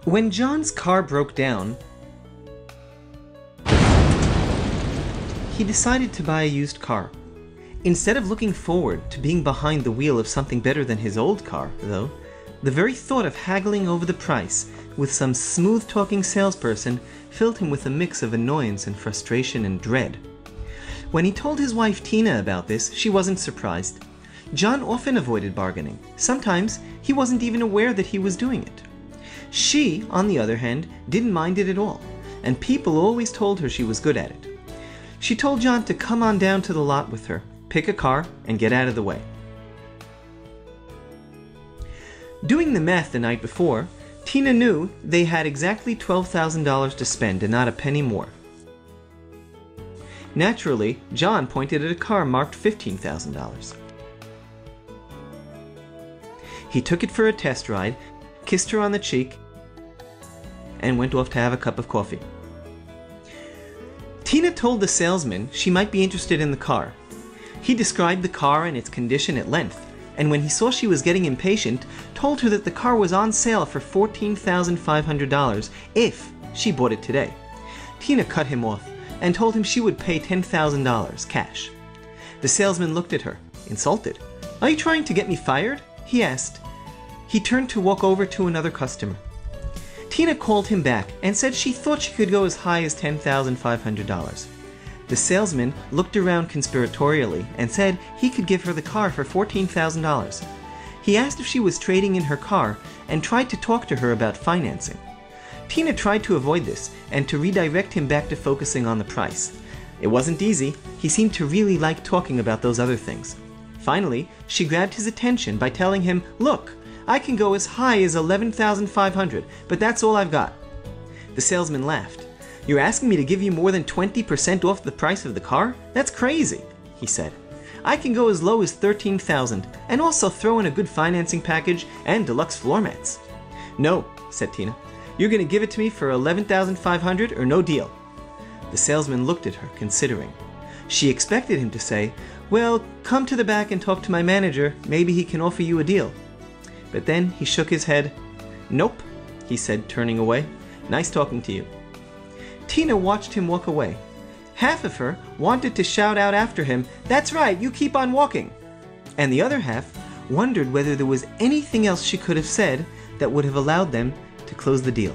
When John's car broke down, he decided to buy a used car. Instead of looking forward to being behind the wheel of something better than his old car, though, the very thought of haggling over the price with some smooth-talking salesperson filled him with a mix of annoyance and frustration and dread. When he told his wife Tina about this, she wasn't surprised. John often avoided bargaining. Sometimes he wasn't even aware that he was doing it. She, on the other hand, didn't mind it at all, and people always told her she was good at it. She told John to come on down to the lot with her, pick a car, and get out of the way. Doing the math the night before, Tina knew they had exactly $12,000 to spend and not a penny more. Naturally, John pointed at a car marked $15,000. He took it for a test ride, kissed her on the cheek, and went off to have a cup of coffee. Tina told the salesman she might be interested in the car. He described the car and its condition at length, and when he saw she was getting impatient, told her that the car was on sale for $14,500 if she bought it today. Tina cut him off and told him she would pay $10,000 cash. The salesman looked at her, insulted. "Are you trying to get me fired?" he asked. He turned to walk over to another customer. Tina called him back and said she thought she could go as high as $10,500. The salesman looked around conspiratorially and said he could give her the car for $14,000. He asked if she was trading in her car and tried to talk to her about financing. Tina tried to avoid this and to redirect him back to focusing on the price. It wasn't easy. He seemed to really like talking about those other things. Finally, she grabbed his attention by telling him, "Look, I can go as high as $11,500, but that's all I've got." The salesman laughed. "You're asking me to give you more than 20% off the price of the car? That's crazy," he said. "I can go as low as $13,000 and also throw in a good financing package and deluxe floor mats." "No," said Tina. "You're going to give it to me for $11,500 or no deal." The salesman looked at her, considering. She expected him to say, "Well, come to the back and talk to my manager. Maybe he can offer you a deal." But then he shook his head. "Nope," he said, turning away. "Nice talking to you." Tina watched him walk away. Half of her wanted to shout out after him, "That's right, you keep on walking." And the other half wondered whether there was anything else she could have said that would have allowed them to close the deal.